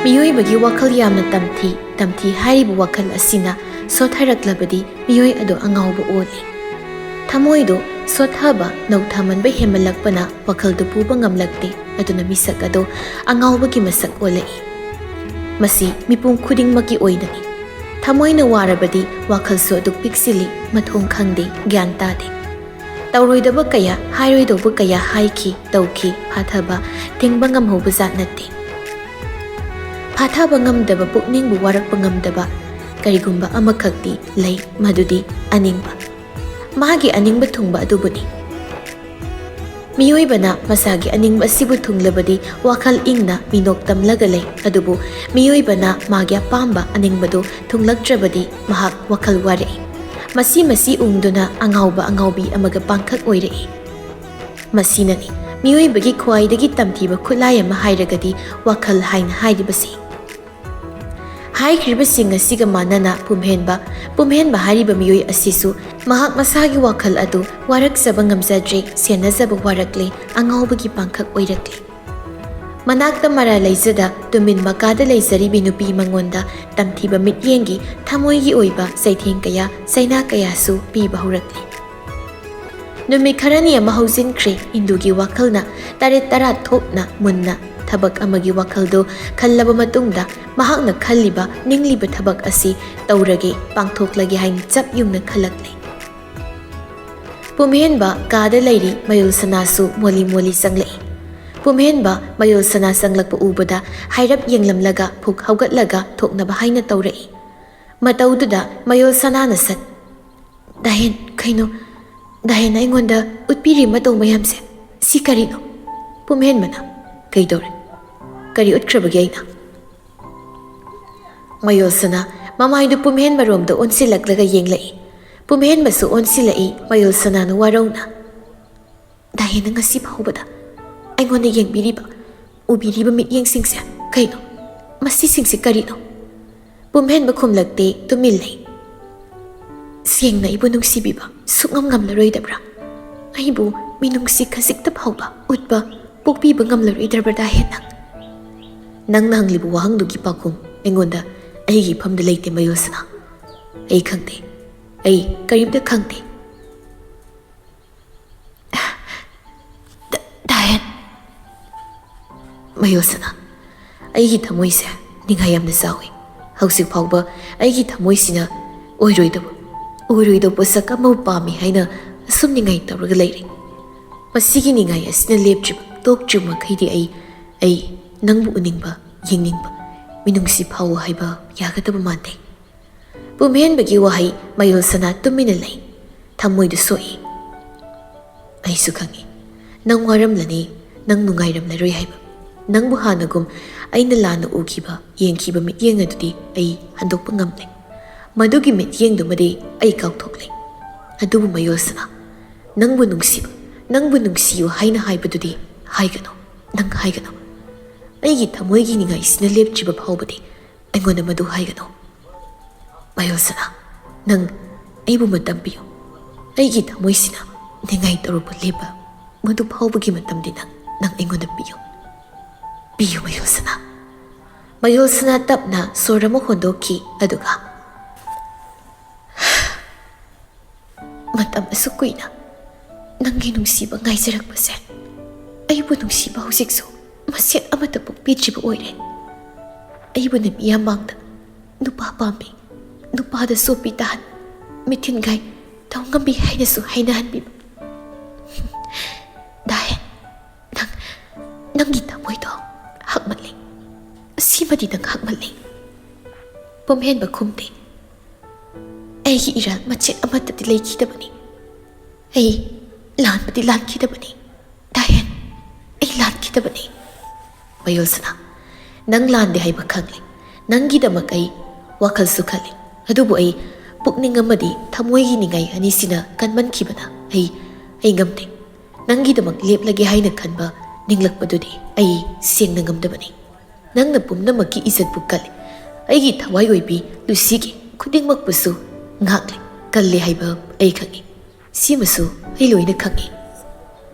ꯃꯤꯑꯣꯏꯕꯒꯤ ꯋꯥꯈꯜ ꯌꯥꯝꯅ ꯇꯝꯊꯤ ꯍꯥꯏꯔꯤꯕ ꯋꯥꯈꯜ ꯑꯁꯤꯅ ꯁꯣꯠꯊꯔꯛꯂꯕꯗꯤ ꯃꯤꯑꯣꯏ ꯑꯗꯨ ꯑꯉꯥꯎꯕ ꯑꯣꯜꯂꯤ꯫ ꯊꯃꯣꯏꯗꯨ ꯁꯣꯠꯊꯕ ꯅꯧꯊꯃꯟꯕ ꯍꯦꯟꯃꯜꯂꯛꯄꯅ ꯋꯥꯈꯜꯗꯨ ꯄꯨꯕ ꯉꯝꯂꯛꯇꯦ, ꯑꯗꯨꯅ ꯃꯤꯁꯛ ꯑꯗꯨ ꯑꯉꯥꯎꯕꯒꯤ ꯃꯁꯛ ꯑꯣꯜꯂꯛꯏ꯫ ꯃꯁꯤ ꯃꯤꯄꯨꯝ ꯈꯨꯗꯤꯡꯃꯛꯀꯤ ꯑꯣꯏꯅꯅꯤ꯫ ꯊꯃꯣꯏꯅ ꯋꯥꯔꯕꯗꯤ ꯋꯥꯈꯜꯁꯨ ꯑꯗꯨꯛ ꯄꯤꯛꯁꯤꯜꯂꯤ, ꯃꯊꯣꯡ ꯈꯪꯗꯦ, ꯒ꯭ꯌꯥꯟ ꯇꯥꯗꯦ꯫ ꯇꯧꯔꯣꯏꯗꯕ ꯀꯌꯥ, ꯍꯥꯏꯔꯣꯏꯗꯧꯕ ꯀꯌꯥ ꯍꯥꯏꯈꯤ, ꯇꯧꯈꯤ, ꯐꯥꯊꯕ ꯊꯤꯡꯕ ꯉꯝꯍꯧꯕ ꯖꯥꯠ ꯅꯠꯇꯦ꯫ ꯐꯥꯊꯕ ꯉꯝꯗꯕ, ꯄꯨꯛꯅꯤꯡꯕꯨ ꯋꯥꯔꯛꯄ ꯉꯝꯗꯕ ꯀꯔꯤꯒꯨꯝꯕ ꯑꯃꯈꯛꯇꯤ ꯂꯩ, ꯃꯗꯨꯗꯤ ꯑꯅꯤꯡꯕ꯫ ꯃꯥꯒꯤ ꯑꯅꯤꯡꯕ ꯊꯨꯡꯕ ꯑꯗꯨꯕꯨꯅꯤ꯫ ꯃꯤꯑꯣꯏꯕꯅ ꯃꯁꯥꯒꯤ ꯑꯅꯤꯡꯕ ꯑꯁꯤꯕꯨ ꯊꯨꯡꯂꯕꯗꯤ ꯋꯥꯈꯜ ꯏꯪꯅ ꯃꯤꯅꯣꯛ ꯇꯝꯂꯒ ꯂꯩ, ꯑꯗꯨꯕꯨ ꯃꯤꯑꯣꯏꯕꯅ ꯃꯥꯒꯤ ꯑꯄꯥꯝꯕ ꯑꯅꯤꯡꯕꯗꯨ ꯊꯨꯡꯂꯛꯇ꯭ꯔꯕꯗꯤ ꯃꯍꯥꯛ ꯋꯥꯈꯜ ꯋꯥꯔꯛꯏ꯫ ꯃꯁꯤ ꯎꯡꯗꯨꯅ ꯑꯉꯥꯎꯕ ꯑꯉꯥꯎꯕꯤ ꯑꯃꯒ ꯄꯥꯡꯈꯛ ꯑꯣꯏꯔꯛꯏ꯫ ꯃꯁꯤꯅꯅꯤ ꯃꯤꯑꯣꯏꯕꯒꯤ ꯈ꯭ꯋꯥꯏꯗꯒꯤ ꯇꯝꯊꯤꯕ ꯈꯨꯠꯂꯥꯏ ꯑꯃ ꯍꯥꯏꯔꯒꯗꯤ ꯋꯥꯈꯜ ꯍꯥꯏꯅ ꯍꯥꯏꯔꯤꯕꯁꯤ꯫ ꯍꯥꯏꯈ꯭ꯔꯤꯕꯁꯤꯡ ꯑꯁꯤꯒ ꯃꯥꯟꯅꯅ ꯄꯨꯝꯍꯦꯟꯕ ꯍꯥꯏꯔꯤꯕ ꯃꯤꯑꯣꯏ ꯑꯁꯤꯁꯨ ꯃꯍꯥꯛ ꯃꯁꯥꯒꯤ ꯋꯥꯈꯜ ꯑꯗꯨ ꯋꯥꯔꯛꯆꯕ ꯉꯝꯖꯗ꯭ꯔꯦ, ꯁꯦꯟꯅꯖꯕ ꯋꯥꯔꯛꯂꯦ, ꯑꯉꯥꯎꯕꯒꯤ ꯄꯥꯡꯈꯛ ꯑꯣꯏꯔꯛꯂꯦ꯫ ꯃꯅꯥꯛꯇ ꯃꯔꯥ ꯂꯩꯖꯗ ꯇꯨꯃꯤꯟ ꯃꯀꯥꯗ ꯂꯩꯖꯔꯤꯕꯤ ꯅꯨꯄꯤ ꯃꯉꯣꯟꯗ ꯇꯝꯊꯤꯕ ꯃꯤꯠꯌꯦꯡꯒꯤ ꯊꯃꯣꯏꯒꯤ ꯑꯣꯏꯕ ꯆꯩꯊꯦꯡ ꯀꯌꯥ, ꯆꯩꯅꯥ ꯀꯌꯥꯁꯨ ꯄꯤꯕ ꯍꯧꯔꯛꯂꯤ꯫ ꯅꯨꯃꯤꯠ ꯈꯔꯅꯤ ꯑꯃ ꯍꯧꯖꯤꯟꯈ꯭ꯔꯦ꯫ ꯏꯟꯗꯨꯒꯤ ꯋꯥꯈꯜꯅ ꯇꯔꯦꯠ ꯇꯔꯥ ꯊꯣꯛꯅ ꯃꯨꯟꯅ ꯊꯕꯛ ꯑꯃꯒꯤ ꯋꯥꯈꯜꯗꯨ ꯈꯜꯂꯕ ꯃꯇꯨꯡꯗ ꯃꯍꯥꯛꯅ ꯈꯜꯂꯤꯕ, ꯅꯤꯡꯂꯤꯕ ꯊꯕꯛ ꯑꯁꯤ ꯇꯧꯔꯒꯦ, ꯄꯥꯡꯊꯣꯛꯂꯒꯦ ꯍꯥꯏꯅ ꯆꯞ ꯌꯨꯡꯅ ꯈꯜꯂꯛꯂꯦ꯫ ꯄꯨꯝꯍꯦꯟꯕ ꯀꯥꯗ ꯂꯩꯔꯤ ꯃꯌꯨꯜ ꯁꯅꯥꯁꯨ ꯃꯣꯜꯂꯤ ꯃꯣꯜꯂꯤ ꯆꯪꯂꯛꯏ꯫ ꯄꯨꯝꯍꯦꯟꯕ ꯃꯌꯨꯜ ꯁꯅꯥ ꯆꯪꯂꯛꯄ ꯎꯕꯗ ꯍꯥꯏꯔꯞ ꯌꯦꯡꯂꯝꯂꯒ ꯐꯨꯛ ꯍꯧꯒꯠꯂꯒ ꯊꯣꯛꯅꯕ ꯍꯥꯏꯅ ꯇꯧꯔꯛꯏ꯫ ꯃꯇꯧꯗꯨꯗ ꯃꯌꯨꯜ ꯁꯅꯥꯅ ꯁꯠ, "ꯗꯥꯍꯦꯟ, ꯀꯩꯅꯣ? ꯗꯥꯍꯦꯟꯅ ꯑꯩꯉꯣꯟꯗ ꯎꯠꯄꯤꯔꯤ ꯃꯇꯧ ꯃꯌꯥꯝꯁꯦ, ꯁꯤ ꯀꯔꯤꯅꯣ?" ꯄꯨꯝꯍꯦꯟꯕꯅ, "ꯀꯩꯗꯧꯔꯦ? ꯀꯔꯤ ꯎꯠꯈ꯭ꯔꯕꯒꯦ ꯑꯩꯅ?" ꯃꯌꯨꯜ ꯁꯅꯥ ꯃꯃꯥꯏꯗꯨ ꯄꯨꯝꯍꯦꯟꯕꯔꯣꯝꯗ ꯑꯣꯟꯁꯤꯜꯂꯛꯂꯒ ꯌꯦꯡꯂꯛꯏ꯫ ꯄꯨꯝꯍꯦꯟꯕꯁꯨ ꯑꯣꯟꯁꯤꯜꯂꯛꯏ ꯃꯌꯨꯜ ꯁꯅꯥꯅ ꯋꯥꯔꯧꯅ꯫ "ꯗꯥꯍꯦꯟꯅ ꯉꯁꯤ ꯐꯥꯎꯕꯗ ꯑꯩꯉꯣꯟꯗ ꯌꯦꯡꯕꯤꯔꯤꯕ, ꯎꯕꯤꯔꯤꯕ ꯃꯤꯠꯌꯦꯡꯁꯤꯡꯁꯦ ꯀꯩꯅꯣ? ꯃꯁꯤꯁꯤꯡꯁꯦ ꯀꯔꯤꯅꯣ?" ꯄꯨꯝꯍꯦꯟꯕ ꯈꯨꯝꯂꯛꯇꯦ, ꯇꯨꯃꯤꯟ ꯂꯩ꯫ "ꯁꯦꯡꯅ ꯑꯩꯕꯨ ꯅꯨꯡꯁꯤꯕꯤꯕ ꯁꯨꯛꯉꯝ ꯉꯝꯂꯔꯣꯏꯗꯕ꯭ꯔꯥ? ꯑꯩꯕꯨ ꯃꯤꯅꯨꯡꯁꯤ ꯈꯖꯤꯛꯇ ꯐꯥꯎꯕ ꯎꯠꯄ, ꯄꯣꯛꯄꯤꯕ ꯉꯝꯂꯔꯣꯏꯗꯕ꯭ꯔꯥ ꯗꯥꯍꯦꯟꯅ?" ꯅꯪꯅ ꯍꯪꯂꯤꯕ ꯋꯥꯍꯪꯗꯨꯒꯤ ꯄꯥꯎꯈꯨꯝ ꯑꯩꯉꯣꯟꯗ ꯑꯩꯒꯤ ꯏꯐꯝꯗ ꯂꯩꯇꯦ ꯃꯌꯨꯜ ꯁꯅꯥ꯫ ꯑꯩ ꯈꯪꯗꯦ, ꯑꯩ ꯀꯔꯤꯝꯇ ꯈꯪꯗꯦ꯫ ꯗꯥꯍꯦꯟ, ꯃꯌꯨꯜ ꯁꯅꯥ, ꯑꯩꯒꯤ ꯊꯃꯣꯏꯁꯦ ꯅꯤꯡꯉꯥꯏ ꯌꯥꯝꯅ ꯆꯥꯎꯏ꯫ ꯍꯧꯖꯤꯛ ꯐꯥꯎꯕ ꯑꯩꯒꯤ ꯊꯃꯣꯏꯁꯤꯅ ꯑꯣꯏꯔꯣꯏꯗꯕ ꯄꯣꯠꯁꯛ ꯑꯃꯕꯨ ꯄꯥꯝꯃꯤ ꯍꯥꯏꯅ ꯑꯁꯨꯝ ꯅꯤꯡꯉꯥꯏ ꯇꯧꯔꯒ ꯂꯩꯔꯤ꯫ ꯃꯁꯤꯒꯤ ꯅꯤꯡꯉꯥꯏ ꯑꯁꯤꯅ ꯇꯣꯛꯇ꯭ꯔꯤꯕ ꯃꯈꯩꯗꯤ ꯑꯩ ꯅꯪꯕꯨ ꯎꯅꯤꯡꯕ, ꯌꯦꯡꯅꯤꯡꯕ, ꯃꯤꯅꯨꯡꯁꯤ ꯐꯥꯎ ꯍꯥꯏꯕ ꯌꯥꯒꯗꯕ ꯃꯥꯟꯗꯦ꯫ ꯄꯨꯝꯍꯦꯟꯕꯒꯤ ꯋꯥꯍꯩ ꯃꯌꯨꯜ ꯁꯅꯥ ꯇꯨꯃꯤꯟꯅ ꯂꯩ, ꯊꯃꯣꯏꯗꯨ ꯁꯣꯛꯏ꯫ ꯑꯩꯁꯨ ꯈꯪꯏ, ꯅꯪ ꯋꯥꯔꯝꯂꯅꯤ, ꯅꯪ ꯅꯨꯡꯉꯥꯏꯔꯝꯂꯔꯣꯏ ꯍꯥꯏꯕ꯫ ꯅꯪꯕꯨ ꯍꯥꯟꯅꯒꯨꯝ ꯑꯩꯅ ꯂꯥꯟꯅ ꯌꯦꯡꯈꯤꯕ ꯃꯤꯠꯌꯦꯡ ꯑꯗꯨꯗꯤ ꯑꯩ ꯍꯟꯗꯣꯛꯄ ꯉꯝꯂꯦ꯫ ꯃꯗꯨꯒꯤ ꯃꯤꯠꯌꯦꯡꯗꯨꯃꯗꯤ ꯑꯩ ꯀꯥꯎꯊꯣꯛꯂꯦ꯫ ꯑꯗꯨꯕꯨ ꯃꯌꯨꯜ ꯁꯅꯥ, ꯅꯪꯕꯨ ꯅꯨꯡꯁꯤꯌꯨ ꯍꯥꯏꯅ ꯍꯥꯏꯕꯗꯨꯗꯤ ꯍꯥꯏꯒꯅꯨ, ꯅꯪ ꯍꯥꯏꯒꯅꯨ꯫ ꯑꯩꯒꯤ ꯊꯃꯣꯏꯒꯤ ꯅꯤꯡꯉꯥꯏꯁꯤꯅ ꯂꯦꯞꯇ꯭ꯔꯤꯕ ꯐꯥꯎꯕꯗꯤ ꯑꯩꯉꯣꯟꯗ ꯃꯗꯨ ꯍꯥꯏꯒꯅꯨ꯫ ꯃꯌꯨꯜ ꯁꯅꯥ, ꯅꯪ ꯑꯩꯕꯨ ꯃꯇꯝ ꯄꯤꯌꯨ꯫ ꯑꯩꯒꯤ ꯊꯃꯣꯏꯁꯤꯅ ꯅꯤꯡꯉꯥꯏ ꯇꯧꯔꯛꯄ ꯂꯦꯞꯄ ꯃꯗꯨ ꯐꯥꯎꯕꯒꯤ ꯃꯇꯝꯗꯤ ꯅꯪ ꯑꯩꯉꯣꯟꯗ ꯄꯤꯌꯨ ꯃꯌꯨꯜ ꯁꯅꯥ꯫ ꯃꯌꯨꯜ ꯁꯅꯥ ꯇꯞꯅ ꯁꯣꯔ ꯑꯃ ꯍꯣꯟꯗꯣꯛꯈꯤ, ꯑꯗꯨꯒ "ꯃꯇꯝ ꯑꯁꯨꯛ ꯀꯨꯏꯅ ꯅꯪꯒꯤ ꯅꯨꯡꯁꯤꯕ ꯉꯥꯏꯖꯔꯛꯄꯁꯦ ꯑꯩꯕꯨ ꯅꯨꯡꯁꯤꯕ ꯍꯧꯖꯤꯛꯁꯨ ꯃꯁꯦꯠ ꯑꯃꯠꯇ ꯄꯣꯛꯄꯤꯗ꯭ꯔꯤꯕ ꯑꯣꯏꯔꯦ꯫ ꯑꯩꯕꯨꯅ ꯃꯤꯌꯥꯝ ꯃꯥꯡꯗ ꯅꯨꯄꯥ ꯄꯥꯝꯕꯤ, ꯅꯨꯄꯥꯗ ꯆꯣꯞꯄꯤ ꯇꯥꯍꯟ, ꯃꯤꯊꯤꯟꯒꯥꯏ ꯇꯧ ꯉꯝꯕꯤ ꯍꯥꯏꯅꯁꯨ ꯍꯥꯏꯅꯍꯟꯕꯤꯕ꯫ ꯗꯥꯍꯦꯟ, ꯅꯪꯒꯤ ꯊꯃꯣꯏꯗꯣ ꯍꯛꯃꯜꯂꯤ, ꯑꯁꯤꯃꯗꯤ ꯅꯪ ꯍꯛꯃꯜꯂꯤ." ꯄꯨꯝꯍꯦꯟꯕ ꯈꯨꯝꯗꯦ꯫ "ꯑꯩꯒꯤ ꯏꯔꯥꯜ ꯃꯆꯦꯠ ꯑꯃꯠꯇꯗꯤ ꯂꯩꯈꯤꯗꯕꯅꯤ꯫ ꯑꯩ ꯂꯥꯟꯕꯗꯤ ꯂꯥꯟꯈꯤꯗꯕꯅꯤ ꯗꯥꯍꯦꯟ, ꯑꯩ ꯂꯥꯟꯈꯤꯗꯕꯅꯤ." ꯃꯌꯨꯜ ꯁꯅꯥ, ꯅꯪ ꯂꯥꯟꯗꯦ ꯍꯥꯏꯕ ꯈꯪꯂꯦ꯫ ꯅꯪꯒꯤꯗꯃꯛ ꯑꯩ ꯋꯥꯈꯜꯁꯨ ꯈꯜꯂꯤ꯫ ꯑꯗꯨꯕꯨ ꯑꯩ ꯄꯨꯛꯅꯤꯡ ꯑꯃꯗꯤ ꯊꯃꯣꯏꯒꯤ ꯅꯤꯡꯉꯥꯏ ꯑꯅꯤꯁꯤꯅ ꯀꯟꯃꯟꯈꯤꯕꯅ ꯑꯩ ꯉꯝꯗꯦ꯫ ꯅꯪꯒꯤꯗꯃꯛ ꯂꯦꯞꯂꯒꯦ ꯍꯥꯏꯅ ꯈꯟꯕ ꯅꯤꯡꯂꯛꯄꯗꯨꯗꯤ ꯑꯩ ꯁꯦꯡꯅ ꯉꯝꯗꯕꯅꯤ꯫ ꯅꯪꯅ ꯄꯨꯝꯅꯃꯛꯀꯤ ꯏꯖꯠꯄꯨ ꯀꯜꯂꯤ, ꯑꯩꯒꯤ ꯊꯋꯥꯏ ꯑꯣꯏꯕꯤ ꯂꯨꯁꯤꯒꯤ ꯈꯨꯗꯤꯡꯃꯛꯄꯨꯁꯨ ꯉꯥꯛꯂꯤ, ꯀꯜꯂꯤ ꯍꯥꯏꯕ ꯑꯩ ꯈꯪꯏ꯫ ꯁꯤꯃꯁꯨ ꯑꯩ ꯂꯣꯏꯅ ꯈꯪꯏ꯫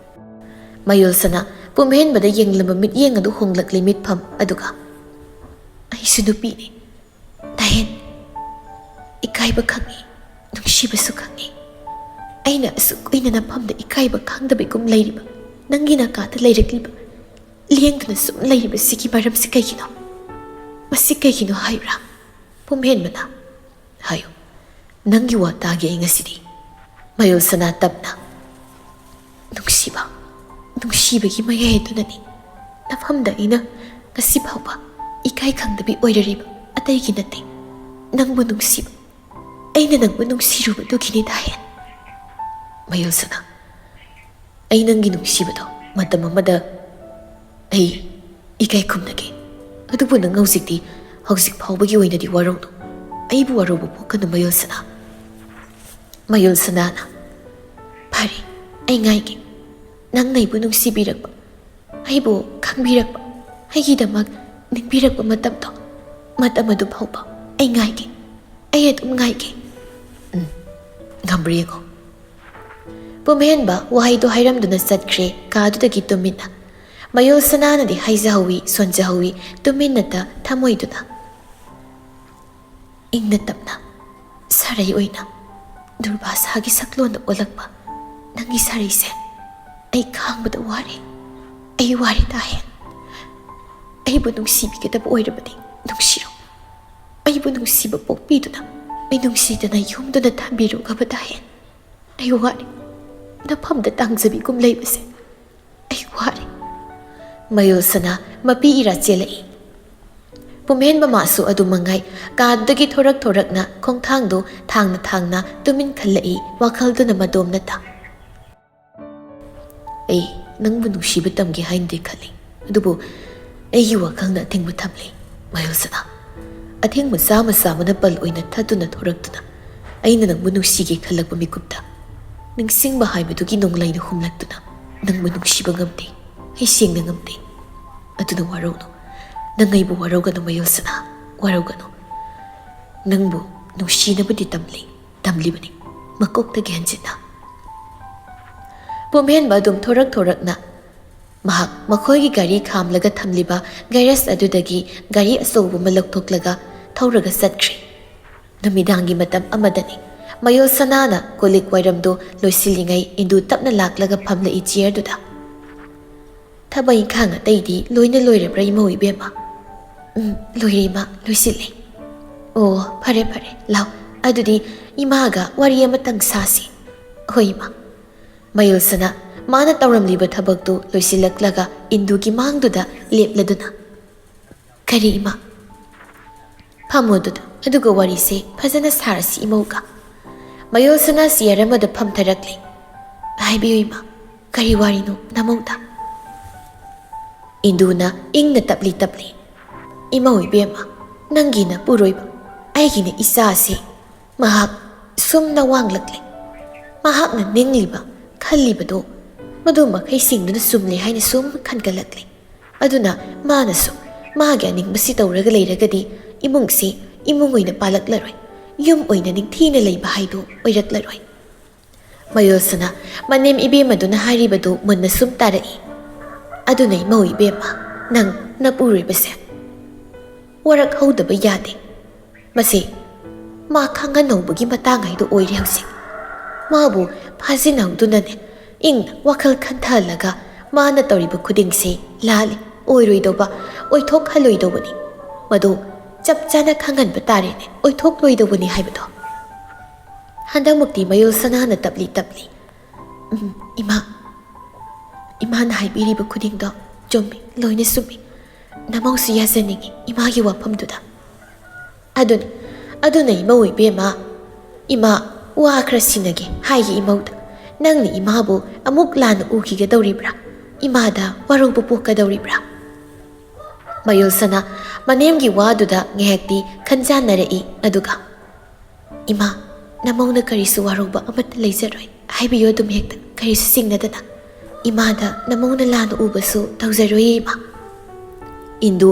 ꯃꯌꯨꯜ ꯁꯅꯥ ꯄꯨꯝꯍꯦꯟꯕꯗ ꯌꯦꯡꯂꯝꯕ ꯃꯤꯠꯌꯦꯡ ꯑꯗꯨ ꯍꯣꯡꯂꯛꯂꯤ ꯃꯤꯠꯐꯝ, ꯑꯗꯨꯒ ꯑꯩꯁꯨ ꯅꯨꯄꯤꯅꯤ ꯗꯥꯍꯦꯟ ꯏꯀꯥꯏꯕ ꯈꯪꯉꯤ ꯅꯨꯡꯁꯤꯕꯁꯨ ꯈꯪꯉꯤ ꯑꯩꯅ ꯑꯁꯨꯛ ꯀꯨꯏꯅ ꯅꯐꯝꯗ ꯏꯀꯥꯏꯕ ꯈꯪꯗꯕꯒꯨꯝ ꯂꯩꯔꯤꯕ ꯅꯪꯒꯤ ꯅꯥꯀꯥꯗ ꯂꯩꯔꯛꯂꯤꯕ ꯂꯦꯡꯗꯨꯅ ꯁꯨꯝ ꯂꯩꯔꯤꯕꯁꯤꯒꯤ ꯃꯔꯝꯁꯤ ꯀꯩꯒꯤꯅꯣ ꯃꯁꯤ ꯀꯩꯒꯤꯅꯣ ꯍꯥꯏꯕ꯭ꯔꯥ ꯄꯨꯝꯍꯦꯟꯕꯅ ꯍꯥꯏꯌꯨ ꯅꯪꯒꯤ ꯋꯥ ꯇꯥꯒꯦ ꯑꯩ ꯉꯁꯤꯗꯤ ꯃꯌꯨꯜꯁꯅꯥ ꯇꯞꯅ ꯅꯨꯡꯁꯤꯕ ꯅꯨꯡꯁꯤꯕꯒꯤ ꯃꯌꯥꯏ ꯑꯗꯨꯅꯅꯤ ꯅꯐꯝꯗ ꯑꯩꯅ ꯉꯁꯤ ꯐꯥꯎꯕ ꯏꯀꯥꯏ ꯈꯪꯗꯕꯤ ꯑꯣꯏꯔꯤꯕ ꯑꯇꯩꯒꯤ ꯅꯠꯇꯦ ꯅꯪꯕꯨ ꯅꯨꯡꯁꯤꯕ ꯑꯩꯅ ꯅꯪꯕꯨ ꯅꯨꯡꯁꯤꯔꯨꯕꯗꯨꯒꯤꯅꯤ ꯗꯥꯍꯦꯟ ꯃꯌꯨꯜꯁꯅꯥ ꯑꯩ ꯅꯪꯒꯤ ꯅꯨꯡꯁꯤꯕꯗꯣ ꯃꯇꯝ ꯑꯃꯗ ꯑꯩ ꯏꯀꯥꯏ ꯈꯨꯝꯅꯒꯦ ꯑꯗꯨꯕꯨ ꯅꯪ ꯍꯧꯖꯤꯛ ꯐꯥꯎꯕꯒꯤ ꯑꯣꯏꯅꯗꯤ ꯋꯥꯔꯧꯅꯨ ꯑꯩꯕꯨ ꯋꯥꯔꯧꯕ ꯄꯣꯛꯀꯅꯨ ꯃꯌꯨꯜꯁꯅꯥ ꯃꯌꯨꯜꯁꯅꯥꯅ ꯐꯔꯦ ꯑꯩ ꯉꯥꯏꯒꯦ ꯅꯪꯅ ꯑꯩꯕꯨ ꯅꯨꯡꯁꯤꯕꯤꯔꯛꯄ ꯑꯩꯕꯨ ꯈꯪꯕꯤꯔꯛꯄ ꯑꯩꯒꯤꯗꯃꯛ ꯅꯤꯡꯕꯤꯔꯛꯄ ꯃꯇꯝ ꯑꯗꯨ ꯐꯥꯎꯕ ꯑꯩ ꯉꯥꯏꯒꯦ ꯑꯩ ꯑꯗꯨꯝ ꯉꯥꯏꯒꯦ ꯉꯝꯕ꯭ꯔ ꯌꯦꯡꯉꯣ ꯄꯨꯝꯍꯦꯟꯕ ꯋꯥꯍꯩꯗꯣ ꯍꯥꯏꯔꯝꯗꯨꯅ ꯆꯠꯈ꯭ꯔꯦ ꯀꯥꯗꯨꯗꯒꯤ ꯇꯨꯃꯤꯟꯅ ꯃꯌꯨꯜꯁꯅꯥꯅꯗꯤ ꯍꯥꯏꯖꯍꯧꯋꯤ ꯁꯣꯟꯖꯍꯧꯋꯤ ꯇꯨꯃꯤꯟꯅꯇ ꯊꯃꯣꯏꯗꯨꯅ ꯏꯪꯅ ꯇꯞꯅ ꯁꯥꯔꯩ ꯑꯣꯏꯅ ꯗꯨꯔꯚꯥꯁꯥꯒꯤ ꯁꯛꯂꯣꯟꯗ ꯑꯣꯜꯂꯛꯄ ꯅꯪꯒꯤ ꯁꯥꯔꯩꯁꯦ ꯑꯩ ꯈꯥꯡꯕꯗ ꯋꯥꯔꯦ ꯑꯩ ꯋꯥꯔꯦ ꯗꯥꯍꯦꯟ ꯑꯩꯕꯨ ꯅꯨꯡꯁꯤꯕꯤꯒꯗꯕ ꯑꯣꯏꯔꯕꯗꯤ ꯅꯨꯡꯁꯤꯔꯣ ꯑꯩꯕꯨ ꯅꯨꯡꯁꯤꯕ ꯄꯣꯛꯄꯤꯗꯨꯅ ꯅꯨꯡꯁꯤꯗꯅ ꯌꯨꯝꯗꯨꯅ ꯊꯝꯕꯤꯔꯨꯒꯕ ꯗꯥꯍꯦꯟ ꯑꯩ ꯋꯥꯔꯦ ꯅꯐꯝꯗ ꯇꯥꯡꯖꯕꯤꯒꯨꯝ ꯂꯩꯕꯁꯦ ꯑꯩ ꯋꯥꯔꯦ ꯃꯌꯨꯜꯁꯅꯥ ꯃꯄꯤ ꯏꯔꯥ ꯆꯦꯜꯂꯛꯏ ꯄꯨꯝꯍꯦꯟꯕ ꯃꯥꯁꯨ ꯑꯗꯨ ꯃꯉꯥꯏ ꯀꯥꯗꯨꯗꯒꯤ ꯊꯣꯔꯛꯅ ꯈꯣꯡꯊꯥꯡꯗꯨ ꯊꯥꯡꯅ ꯇꯨꯃꯤꯟ ꯈꯜꯂꯛꯏ ꯋꯥꯈꯜꯗꯨꯅ ꯃꯗꯣꯝꯅꯇ ꯑꯩ ꯅꯪꯕꯨ ꯅꯨꯡꯁꯤꯕ ꯇꯝꯒꯦ ꯍꯥꯏꯅꯗꯤ ꯈꯜꯂꯤ ꯑꯗꯨꯕꯨ ꯑꯩꯒꯤ ꯋꯥꯈꯜꯅ ꯑꯊꯤꯡꯕ ꯊꯝꯂꯤ ꯃꯌꯨꯜꯁꯅꯥ ꯑꯊꯤꯡꯕ ꯆꯥꯃ ꯄꯜ ꯑꯣꯏꯅ ꯊꯠꯇꯨꯅ ꯊꯣꯔꯛꯇꯨꯅ ꯑꯩꯅ ꯅꯪꯕꯨ ꯅꯨꯡꯁꯤꯒꯦ ꯈꯜꯂꯛꯄ ꯃꯤꯀꯨꯞꯇ ꯅꯤꯡꯁꯤꯡꯕ ꯍꯥꯏꯕꯗꯨꯒꯤ ꯅꯣꯡꯂꯩꯅ ꯍꯨꯝꯂꯛꯇꯨꯅ ꯅꯪꯕꯨ ꯅꯨꯡꯁꯤꯕ ꯉꯝꯗꯦ ꯑꯩ ꯁꯦꯡꯅ ꯉꯝꯗꯦ ꯑꯗꯨꯅ ꯋꯥꯔꯧꯅꯨ ꯅꯪ ꯑꯩꯕꯨ ꯋꯥꯔꯧꯒꯅꯨ ꯃꯌꯨꯜꯁꯅꯥ ꯋꯥꯔꯧꯒꯅꯨ ꯅꯪꯕꯨ ꯅꯨꯡꯁꯤꯅꯕꯗꯤ ꯇꯝꯂꯤꯕꯅꯤ ꯃꯀꯣꯛꯇꯒꯤ ꯍꯟꯖꯤꯟꯅ ꯄꯨꯝꯍꯦꯟꯕ ꯑꯗꯨꯝ ꯊꯣꯔꯛꯅ ꯃꯍꯥꯛ ꯃꯈꯣꯏꯒꯤ ꯒꯥꯔꯤ ꯈꯥꯝꯂꯒ ꯊꯝꯂꯤꯕ ꯒꯦꯔꯦꯖ ꯑꯗꯨꯗꯒꯤ ꯒꯥꯔꯤ ꯑꯆꯧꯕ ꯑꯃ ꯂꯧꯊꯣꯛꯂꯒ ꯊꯧꯔꯒ ꯆꯠꯈ꯭ꯔꯦ ꯅꯨꯃꯤꯗꯥꯡꯒꯤ ꯃꯇꯝ ꯑꯃꯗꯅꯤ ꯃꯌꯨꯜꯁꯅꯥꯅ ꯀꯣꯂꯤꯛ ꯋꯥꯏꯔꯝꯗꯨ ꯂꯣꯏꯁꯤꯜꯂꯤꯉꯩ ꯏꯟꯗꯨ ꯇꯞꯅ ꯂꯥꯛꯂꯒ ꯐꯝꯂꯛꯏ ꯆꯤꯌꯔꯗꯨꯗ ꯊꯕꯛ ꯏꯪꯈꯥꯡ ꯑꯇꯩꯗꯤ ꯂꯣꯏꯅ ꯂꯣꯏꯔꯕ꯭ꯔꯥ ꯏꯃꯧ ꯏꯕꯦꯝꯃ ꯂꯣꯏꯔꯦ ꯏꯃꯥ ꯂꯣꯏꯁꯤꯜꯂꯦ ꯑꯣ ꯐꯔꯦ ꯂꯥꯎ ꯑꯗꯨꯗꯤ ꯏꯃꯥꯒ ꯋꯥꯔꯤ ꯑꯃꯇꯪ ꯁꯥꯁꯤ ꯍꯣꯏ ꯏꯃꯥ ꯃꯌꯨꯜꯁꯅꯥ ꯃꯥꯅ ꯇꯧꯔꯝꯂꯤꯕ ꯊꯕꯛꯇꯨ ꯂꯣꯏꯁꯤꯜꯂꯛꯂꯒ ꯏꯟꯗꯨꯒꯤ ꯃꯥꯡꯗꯨꯗ ꯂꯦꯞꯂꯗꯨꯅ ꯀꯔꯤ ꯏꯃꯥ ꯐꯝꯃꯣꯗꯨꯗ ꯑꯗꯨꯒ ꯋꯥꯔꯤꯁꯦ ꯐꯖꯅ ꯁꯥꯔꯁꯤ ꯏꯃꯧꯒ ꯃꯌꯨꯜꯁꯅꯥ ꯆꯤꯌꯔ ꯑꯃꯗ ꯐꯝꯊꯔꯛꯂꯤ ꯍꯥꯏꯕꯤꯌꯨ ꯏꯃꯥ ꯀꯔꯤ ꯋꯥꯔꯤꯅꯣ ꯅꯃꯧꯗ ꯏꯟꯗꯨꯅ ꯏꯪꯅ ꯇꯞꯂꯤ ꯏꯃꯧ ꯏꯕꯦꯝꯃ ꯅꯪꯒꯤꯅ ꯄꯨꯔꯣꯏꯕ ꯑꯩꯒꯤꯅ ꯏꯆꯥꯁꯤ ꯃꯍꯥꯛ ꯁꯨꯝꯅ ꯋꯥꯡꯂꯛꯂꯤ ꯃꯍꯥꯛꯅ ꯅꯤꯡꯂꯤꯕ ꯈꯜꯂꯤꯕꯗꯣ ꯃꯗꯨ ꯃꯈꯩꯁꯤꯡꯗꯨꯅ ꯆꯨꯝꯂꯦ ꯍꯥꯏꯅ ꯁꯨꯝ ꯈꯟꯒꯠꯂꯛꯂꯤ ꯑꯗꯨꯅ ꯃꯥꯅꯁꯨ ꯃꯥꯒꯤ ꯑꯅꯤꯡꯕꯁꯤ ꯇꯧꯔꯒ ꯂꯩꯔꯒꯗꯤ ꯏꯃꯨꯡꯁꯤ ꯏꯃꯨꯡ ꯑꯣꯏꯅ ꯄꯥꯜꯂꯛꯂꯔꯣꯏ ꯌꯨꯝ ꯑꯣꯏꯅ ꯅꯤꯡꯊꯤꯅ ꯂꯩꯕ ꯍꯥꯏꯗꯨ ꯑꯣꯏꯔꯛꯂꯔꯣꯏ ꯃꯌꯨꯜꯁꯅꯥ ꯃꯅꯦꯝ ꯏꯕꯦꯝꯃꯗꯨꯅ ꯍꯥꯏꯔꯤꯕꯗꯨ ꯃꯨꯟꯅ ꯁꯨꯝ ꯇꯥꯔꯛꯏ ꯑꯗꯨꯅ ꯏꯃꯧ ꯏꯕꯦꯝꯃ ꯅꯪ ꯅꯄꯨꯔꯣꯏꯕꯁꯦ ꯋꯥꯔꯛꯍꯧꯗꯕ ꯌꯥꯗꯦ ꯃꯁꯤ ꯃꯥ ꯈꯪꯍꯟꯍꯧꯕꯒꯤ ꯃꯇꯥꯡ ꯍꯥꯏꯗꯨ ꯑꯣꯏꯔꯦ ꯍꯧꯖꯤꯛ ꯃꯥꯕꯨ ꯐꯥꯖꯤꯟꯍꯧꯗꯨꯅꯅꯦ ꯏꯪꯅ ꯋꯥꯈꯜ ꯈꯟꯊꯍꯜꯂꯒ ꯃꯥꯅ ꯇꯧꯔꯤꯕ ꯈꯨꯗꯤꯡꯁꯤ ꯂꯥꯜꯂꯤ ꯑꯣꯏꯔꯣꯏꯗꯧꯕ ꯑꯣꯏꯊꯣꯛꯍꯜꯂꯣꯏꯗꯧꯕꯅꯤ ꯃꯗꯨ ꯆꯞ ꯆꯥꯅ ꯈꯪꯍꯟꯕ ꯇꯥꯔꯦꯅꯦ ꯑꯣꯏꯊꯣꯛꯂꯣꯏꯗꯧꯕꯅꯤ ꯍꯥꯏꯕꯗꯣ ꯍꯟꯗꯛꯃꯨꯛꯇꯤ ꯃꯌꯨꯜꯁꯅꯥꯅ ꯇꯞꯂꯤ ꯏꯃꯥꯅ ꯍꯥꯏꯕꯤꯔꯤꯕ ꯈꯨꯗꯤꯡꯗꯣ ꯆꯨꯝꯃꯤ ꯂꯣꯏꯅ ꯆꯨꯝꯃꯤ ꯅꯃꯧꯁꯨ ꯌꯥꯖꯅꯤꯡꯉꯤ ꯏꯃꯥꯒꯤ ꯋꯥꯐꯝꯗꯨꯗ ꯑꯗꯨꯅ ꯏꯃꯧ ꯏꯕꯦꯝꯃ ꯏꯃꯥ ꯋꯥ ꯈꯔ ꯁꯤꯟꯅꯒꯦ ꯍꯥꯏꯒꯤ ꯏꯃꯧꯗ ꯅꯪꯅ ꯏꯃꯥꯕꯨ ꯑꯃꯨꯛ ꯂꯥꯟꯅ ꯎꯈꯤꯒꯗꯧꯔꯤꯕ꯭ꯔꯥ ꯏꯃꯥꯗ ꯋꯥꯔꯧꯕ ꯄꯣꯛꯀꯗꯧꯔꯤꯕ꯭ꯔꯥ ꯃꯌꯨꯜꯁꯅꯥ ꯃꯅꯦꯝꯒꯤ ꯋꯥꯗꯨꯗ ꯉꯥꯏꯍꯥꯛꯇꯤ ꯈꯟꯖꯥꯟꯅꯔꯛꯏ ꯑꯗꯨꯒ ꯏꯃꯥ ꯅꯃꯧꯅ ꯀꯔꯤꯁꯨ ꯋꯥꯔꯧꯕ ꯑꯃꯠꯇ ꯂꯩꯖꯔꯣꯏ ꯍꯥꯏꯕꯤꯌꯨ ꯑꯗꯨꯝ ꯍꯦꯛꯇ ꯀꯔꯤꯁꯨ ꯆꯤꯡꯅꯗꯅ ꯏꯃꯥꯗ ꯅꯃꯧꯅ ꯂꯥꯟꯅ ꯎꯕꯁꯨ ꯇꯧꯖꯔꯣꯏꯌꯦ ꯏꯃꯥ ꯏꯟꯗꯨ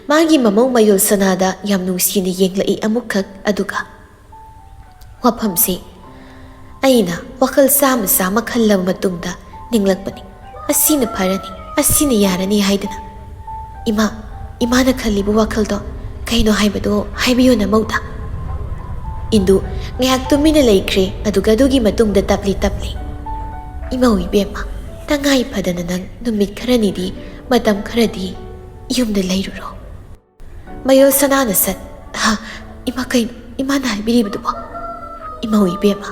ꯃꯥꯒꯤ ꯃꯃꯧ ꯃꯌꯨꯜꯁꯅꯥꯗ ꯌꯥꯝ ꯅꯨꯡꯁꯤꯅ ꯌꯦꯡꯂꯛꯏ ꯑꯃꯨꯛꯈꯛ ꯑꯗꯨꯒ ꯋꯥꯐꯝꯁꯤ ꯑꯩꯅ ꯋꯥꯈꯜ ꯆꯥꯝꯃ ꯈꯜꯂꯕ ꯃꯇꯨꯡꯗ ꯅꯤꯡꯂꯛꯄꯅꯤ ꯑꯁꯤꯅ ꯐꯔꯅꯤ ꯑꯁꯤꯅ ꯌꯥꯔꯅꯤ ꯍꯥꯏꯗꯅ ꯏꯃꯥꯅ ꯈꯜꯂꯤꯕ ꯋꯥꯈꯜꯗꯣ ꯀꯩꯅꯣ ꯍꯥꯏꯕꯗꯣ ꯍꯥꯏꯕꯤꯌꯨ ꯅꯃꯧꯗ꯫ ꯏꯟꯗꯨ ꯉꯥꯏꯍꯥꯛ ꯇꯨꯃꯤꯟꯅ ꯂꯩꯈ꯭ꯔꯦ ꯑꯗꯨꯒ ꯑꯗꯨꯒꯤ ꯃꯇꯨꯡꯗ ꯇꯞꯂꯤ ꯇꯞꯂꯤ ꯏꯃꯧ ꯏꯕꯦꯝꯃ ꯇꯉꯥꯏ ꯐꯗꯅ ꯅꯪ ꯅꯨꯃꯤꯠ ꯈꯔꯅꯤꯗꯤ ꯃꯇꯝ ꯈꯔꯗꯤ ꯌꯨꯝꯗ ꯂꯩꯔꯨꯔꯣ꯫ ꯃꯌꯣꯜ ꯁꯅꯥꯅ ꯁꯠ ꯏꯃꯥ ꯀꯩꯅꯣ ꯏꯃꯥꯅ ꯍꯥꯏꯕꯤꯔꯤꯕꯗꯨꯕꯣ? ꯏꯃꯧ ꯏꯕꯦꯝꯃ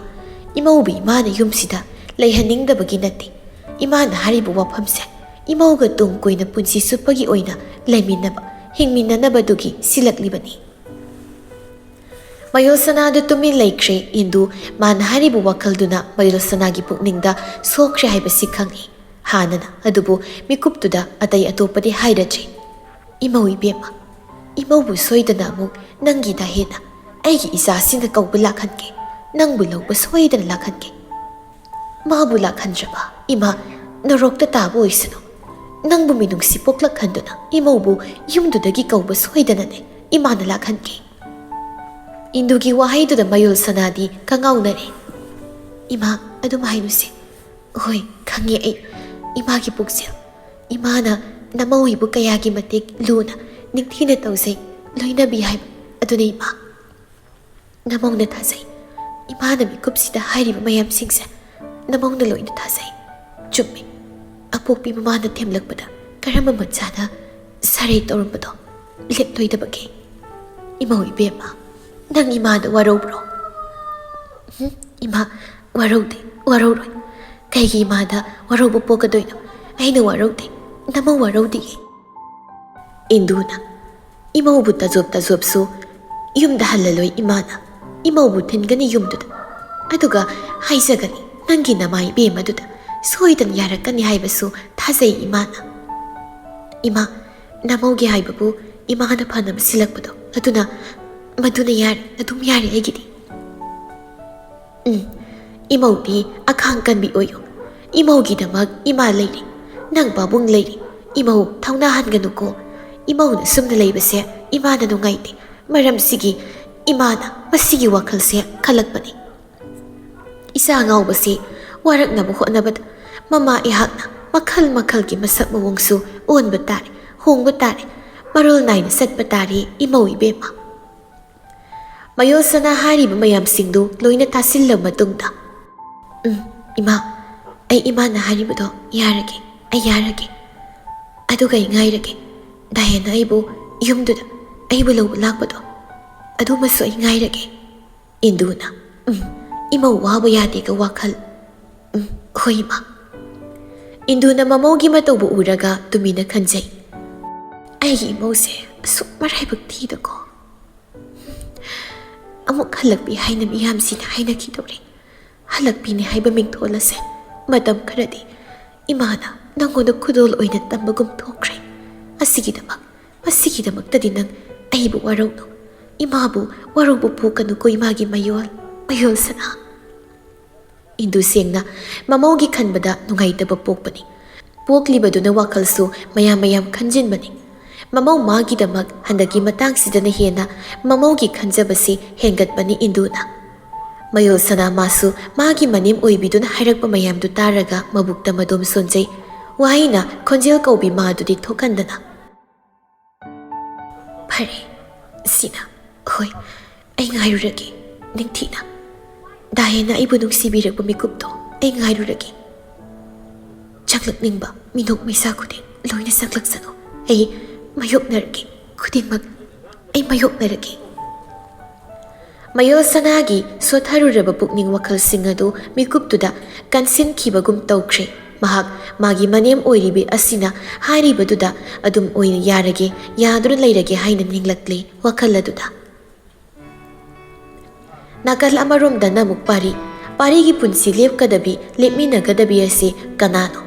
ꯏꯃꯧꯕꯨ ꯏꯃꯥꯅ ꯌꯨꯝꯁꯤꯗ ꯂꯩꯍꯟꯅꯤꯡꯗꯕꯒꯤ ꯅꯠꯇꯦ꯫ ꯏꯃꯥꯅ ꯍꯥꯏꯔꯤꯕ ꯋꯥꯐꯝꯁꯦ ꯏꯃꯧꯒ ꯇꯨꯡ ꯀꯣꯏꯅ ꯄꯨꯟꯁꯤ ꯆꯨꯞꯄꯒꯤ ꯑꯣꯏꯅ ꯂꯩꯃꯤꯟꯅꯕ ꯍꯤꯡꯃꯤꯟꯅꯅꯕꯗꯨꯒꯤ ꯁꯤꯜꯂꯛꯂꯤꯕꯅꯤ꯫ ꯃꯌꯣꯜ ꯁꯅꯥꯗꯨ ꯇꯨꯃꯤꯟ ꯂꯩꯈ꯭ꯔꯦ꯫ ꯏꯟꯗꯨ ꯃꯥꯅ ꯍꯥꯏꯔꯤꯕ ꯋꯥꯈꯜꯗꯨꯅ ꯃꯌꯣꯜ ꯁꯅꯥꯒꯤ ꯄꯨꯛꯅꯤꯡꯗ ꯁꯣꯛꯈ꯭ꯔꯦ ꯍꯥꯏꯕꯁꯤ ꯈꯪꯏ ꯍꯥꯟꯅꯅ, ꯑꯗꯨꯕꯨ ꯃꯤꯀꯨꯞꯇꯨꯗ ꯑꯇꯩ ꯑꯇꯣꯞꯄꯗꯤ ꯍꯥꯏꯔꯗ꯭ꯔꯤ꯫ ꯏꯃꯧ ꯏꯕꯦꯝꯃ ꯏꯃꯧꯕꯨ ꯁꯣꯏꯗꯅ ꯑꯃꯨꯛ ꯅꯪꯒꯤꯗ ꯍꯦꯟꯅ ꯑꯩꯒꯤ ꯏꯆꯥꯁꯤꯡꯅ ꯀꯧꯕ ꯂꯥꯛꯍꯟꯒꯦ, ꯅꯪꯕꯨ ꯂꯧꯕ ꯁꯣꯏꯗꯅ ꯂꯥꯛꯍꯟꯒꯦ꯫ ꯃꯥꯕꯨ ꯂꯥꯛꯍꯟꯗ꯭ꯔꯕ ꯏꯃꯥ ꯅꯔꯣꯛꯇ ꯇꯥꯕ ꯑꯣꯏꯁꯅꯨ꯫ ꯅꯪꯕꯨ ꯃꯤꯅꯨꯡꯁꯤ ꯄꯣꯛꯂꯛꯍꯟꯗꯨꯅ ꯏꯃꯧꯕꯨ ꯌꯨꯝꯗꯨꯗꯒꯤ ꯀꯧꯕ ꯁꯣꯏꯗꯅꯅꯦ ꯏꯃꯥꯅ ꯂꯥꯛꯍꯟꯒꯦ꯫ ꯏꯟꯗꯨꯒꯤ ꯋꯥꯍꯩꯗꯨꯗ ꯃꯌꯣꯜ ꯁꯅꯥꯗꯤ ꯀꯉꯥꯎꯅꯔꯦ꯫ ꯏꯃꯥ ꯑꯗꯨꯝ ꯍꯥꯏꯅꯨꯁꯦ꯫ ꯍꯣꯏ ꯈꯪꯉꯦ ꯑꯩ ꯏꯃꯥꯒꯤ ꯄꯨꯛꯆꯦꯜ꯫ ꯏꯃꯥꯅ ꯅꯃꯧꯏꯕꯨ ꯀꯌꯥꯒꯤ ꯃꯇꯤꯛ ꯂꯨꯅ ꯅꯤꯡꯊꯤꯅ ꯇꯧꯖꯩ ꯂꯣꯏꯅꯕꯤ ꯍꯥꯏꯕ ꯑꯗꯨꯅ ꯏꯃꯥ꯫ ꯅꯃꯧꯅ ꯊꯥꯖꯩ꯫ ꯏꯃꯥꯅ ꯃꯤꯀꯨꯞꯁꯤꯗ ꯍꯥꯏꯔꯤꯕ ꯃꯌꯥꯝꯁꯤꯡꯁꯦ ꯅꯃꯧꯅ ꯂꯣꯏꯅ ꯊꯥꯖꯩ꯫ ꯆꯨꯝꯃꯤ ꯑꯄꯣꯛꯄꯤ ꯃꯃꯥꯅ ꯊꯦꯝꯂꯛꯄꯗ ꯀꯔꯝꯕ ꯃꯆꯥꯅ ꯁꯥꯔꯩ ꯇꯧꯔꯝꯕꯗꯣ ꯂꯦꯞꯂꯣꯏꯗꯕꯒꯦ꯫ ꯏꯃꯧ ꯏꯕꯦꯝꯃ ꯅꯪ ꯏꯃꯥꯗ ꯋꯥꯔꯧꯕ꯭ꯔꯣ? ꯏꯃꯥ ꯋꯥꯔꯧꯗꯦ ꯋꯥꯔꯧꯔꯣꯏ꯫ ꯀꯩꯒꯤ ꯏꯃꯥꯗ ꯋꯥꯔꯧꯕ ꯄꯣꯛꯀꯗꯣꯏꯅꯣ? ꯑꯩꯅ ꯋꯥꯔꯧꯗꯦ ꯅꯃꯧ ꯋꯥꯔꯧꯗꯤꯌꯦ꯫ ꯏꯟꯗꯨꯅ ꯏꯃꯧꯕꯨ ꯇꯖꯣꯞ ꯇꯖꯣꯞꯁꯨ ꯌꯨꯝꯗ ꯍꯜꯂꯂꯣꯏ ꯏꯃꯥꯅ꯫ ꯏꯃꯧꯕꯨ ꯊꯤꯟꯒꯅꯤ ꯌꯨꯝꯗꯨꯗ, ꯑꯗꯨꯒ ꯍꯥꯏꯖꯒꯅꯤ ꯅꯪꯒꯤ ꯅꯃꯥ ꯏꯕꯦꯝꯃꯗꯨꯗ ꯁꯣꯏꯗꯅ ꯌꯥꯔꯛꯀꯅꯤ ꯍꯥꯏꯕꯁꯨ ꯊꯥꯖꯩ ꯏꯃꯥꯅ꯫ ꯏꯃꯥ ꯅꯃꯧꯒꯤ ꯍꯥꯏꯕꯕꯨ ꯏꯃꯥꯅ ꯐꯅꯕ ꯁꯤꯜꯂꯛꯄꯗꯣ ꯃꯗꯨꯅ ꯌꯥꯔꯦ ꯑꯗꯨꯝ ꯌꯥꯔꯦ ꯑꯩꯒꯤꯗꯤ꯫ ꯏꯃꯧꯗꯤ ꯑꯈꯥꯡ ꯀꯟꯕꯤ ꯑꯣꯏꯌꯨ꯫ ꯏꯃꯧꯒꯤꯗꯃꯛ ꯏꯃꯥ ꯂꯩꯔꯤ, ꯅꯪ ꯄꯥꯕꯨꯡ ꯂꯩꯔꯤ꯫ ꯏꯃꯧ ꯊꯧꯅꯥ ꯍꯟꯒꯅꯨꯀꯣ꯫ ꯏꯃꯧꯅ ꯁꯨꯝꯅ ꯂꯩꯕꯁꯦ ꯏꯃꯥꯅ ꯅꯨꯡꯉꯥꯏꯇꯦ꯫ ꯃꯔꯝꯁꯤꯒꯤ ꯏꯃꯥꯅ ꯃꯁꯤꯒꯤ ꯋꯥꯈꯜꯁꯦ ꯈꯜꯂꯛꯄꯅꯤ꯫ ꯏꯆꯥ ꯉꯥꯎꯕꯁꯤ ꯋꯥꯔꯛꯅꯕ ꯍꯣꯠꯅꯕꯗ ꯃꯃꯥ ꯑꯩꯍꯥꯛꯅ ꯃꯈꯜ ꯃꯈꯜꯒꯤ ꯃꯁꯛ ꯃꯑꯣꯡꯁꯨ ꯑꯣꯟꯕ ꯇꯥꯔꯦ, ꯍꯣꯡꯕ ꯇꯥꯔꯦ, ꯃꯔꯣꯜ ꯅꯥꯏꯅ ꯆꯠꯄ ꯇꯥꯔꯦ ꯏꯃꯧ ꯏꯕꯦꯝꯃ꯫ ꯃꯌꯣꯜ ꯁꯅꯥ ꯍꯥꯏꯔꯤꯕ ꯃꯌꯥꯝꯁꯤꯡꯗꯨ ꯂꯣꯏꯅ ꯇꯥꯁꯤꯜꯂꯕ ꯃꯇꯨꯡꯗ ꯏꯃꯥ ꯑꯩ ꯏꯃꯥꯅ ꯍꯥꯏꯔꯤꯕꯗꯣ ꯌꯥꯔꯒꯦ, ꯑꯩ ꯌꯥꯔꯒꯦ꯫ ꯑꯗꯨꯒ ꯑꯩ ꯉꯥꯏꯔꯒꯦ ꯗꯥꯏꯌꯦꯅ ꯑꯩꯕꯨ ꯌꯨꯝꯗꯨꯗ ꯑꯩꯕꯨ ꯂꯧꯕ ꯂꯥꯛꯄꯗꯣ ꯑꯗꯨꯃꯁꯨ ꯑꯩ ꯉꯥꯏꯔꯒꯦ꯫ ꯏꯟꯗꯨꯅ ꯏꯃꯧ ꯋꯥꯕ ꯌꯥꯗꯦꯒ ꯋꯥꯈꯜ꯫ ꯍꯣꯏ ꯏꯃꯥ꯫ ꯏꯟꯗꯨꯅ ꯃꯃꯧꯒꯤ ꯃꯇꯧꯕꯨ ꯎꯔꯒ ꯇꯨꯃꯤꯟꯅ ꯈꯟꯖꯩ꯫ ꯑꯩꯒꯤ ꯏꯃꯧꯁꯦ ꯑꯁꯨꯛ ꯃꯔꯥꯏꯕꯛ ꯊꯤꯗꯀꯣ꯫ ꯑꯃꯨꯛ ꯍꯜꯂꯛꯄꯤ ꯍꯥꯏꯅ ꯃꯤꯌꯥꯝꯁꯤꯅ ꯍꯥꯏꯅꯈꯤꯗꯧꯔꯦ꯫ ꯍꯜꯂꯛꯄꯤꯅꯤ ꯍꯥꯏꯕ ꯃꯤꯡꯊꯣꯜ ꯑꯁꯦ ꯃꯇꯝ ꯈꯔꯗꯤ ꯏꯃꯥꯅ ꯅꯪꯉꯣꯟꯗ ꯈꯨꯗꯣꯜ ꯑꯣꯏꯅ ꯇꯝꯕꯒꯨꯝ ꯊꯣꯛꯈ꯭ꯔꯦ꯫ ꯃꯁꯤꯒꯤꯗꯃꯛꯇꯗꯤ ꯅꯪ ꯑꯩꯕꯨ ꯋꯥꯔꯧꯅꯨ꯫ ꯏꯃꯥꯕꯨ ꯋꯥꯔꯧꯕ ꯄꯣꯛꯀꯅꯨꯀꯣ ꯏꯃꯥꯒꯤ ꯃꯌꯣꯜ ꯁꯅꯥ꯫ ꯏꯟꯗꯨ ꯁꯦꯡꯅ ꯃꯃꯧꯒꯤ ꯈꯟꯕꯗ ꯅꯨꯡꯉꯥꯏꯇꯕ ꯄꯣꯛꯄꯅꯤ꯫ ꯄꯣꯛꯂꯤꯕꯗꯨꯅ ꯋꯥꯈꯜꯁꯨ ꯃꯌꯥꯝ ꯈꯟꯖꯤꯟꯕꯅꯤ꯫ ꯃꯃꯧ ꯃꯥꯒꯤꯗꯃꯛ ꯍꯟꯗꯛꯀꯤ ꯃꯇꯥꯡꯁꯤꯗꯅ ꯍꯦꯟꯅ ꯃꯃꯧꯒꯤ ꯈꯟꯖꯕꯁꯤ ꯍꯦꯟꯒꯠꯄꯅꯤ ꯏꯟꯗꯨꯅ꯫ ꯃꯌꯣꯜ ꯁꯅꯥ ꯃꯥꯁꯨ ꯃꯥꯒꯤ ꯃꯅꯦꯝ ꯑꯣꯏꯕꯤꯗꯨꯅ ꯍꯥꯏꯔꯛꯄ ꯃꯌꯥꯝꯗꯨ ꯇꯥꯔꯒ ꯃꯕꯨꯛꯇ ꯃꯗꯣꯝ ꯁꯣꯟꯖꯩ꯫ ꯋꯥꯍꯩꯅ ꯈꯣꯟꯖꯦꯜ ꯀꯧꯕꯤ ꯃꯥꯗꯨꯗꯤ ꯊꯣꯛꯍꯟꯗꯅ ꯐꯔꯦ ꯁꯤꯅ ꯍꯣꯏ ꯑꯩ ꯉꯥꯏꯔꯨꯔꯒꯦ ꯅꯤꯡꯊꯤꯅ꯫ ꯗꯥꯏꯌꯦꯅ ꯑꯩꯕꯨ ꯅꯨꯡꯁꯤꯕꯤꯔꯛꯄ ꯃꯤꯀꯨꯞꯇꯣ ꯑꯩ ꯉꯥꯏꯔꯨꯔꯒꯦ꯫ ꯆꯪꯂꯛꯅꯤꯡꯕ ꯃꯤꯅꯣꯛ ꯃꯩꯁꯥ ꯈꯨꯗꯤꯡ ꯂꯣꯏꯅ ꯆꯪꯂꯛꯁꯅꯨ꯫ ꯑꯩ ꯃꯥꯌꯣꯛꯅꯔꯒꯦ ꯈꯨꯗꯤꯡꯃꯛ ꯑꯩ ꯃꯥꯌꯣꯛꯅꯔꯒꯦ꯫ ꯃꯌꯣꯜ ꯁꯅꯥꯒꯤ ꯁꯣꯊꯔꯨꯔꯕ ꯄꯨꯛꯅꯤꯡ ꯋꯥꯈꯜꯁꯤꯡ ꯑꯗꯨ ꯃꯤꯀꯨꯞꯇꯨꯗ ꯀꯟꯁꯤꯟꯈꯤꯕꯒꯨꯝ ꯇꯧꯈ꯭ꯔꯦ꯫ ꯃꯍꯥꯛ ꯃꯥꯒꯤ ꯃꯅꯦꯝ ꯑꯣꯏꯔꯤꯕꯤ ꯑꯁꯤꯅ ꯍꯥꯏꯔꯤꯕꯗꯨꯗ ꯑꯗꯨꯝ ꯑꯣꯏꯅ ꯌꯥꯔꯒꯦ, ꯌꯥꯗꯨꯅ ꯂꯩꯔꯒꯦ ꯍꯥꯏꯅ ꯅꯤꯡꯂꯛꯂꯤ ꯋꯥꯈꯜ ꯑꯗꯨꯗ꯫ ꯅꯥꯀꯜ ꯑꯃꯔꯣꯝꯗꯅ ꯑꯃꯨꯛ ꯄꯥꯔꯤꯒꯤ ꯄꯨꯟꯁꯤ ꯂꯦꯞꯀꯗꯕꯤ ꯂꯦꯞꯃꯤꯟꯅꯒꯗꯕꯤ ꯑꯁꯤ ꯀꯅꯥꯅꯣ?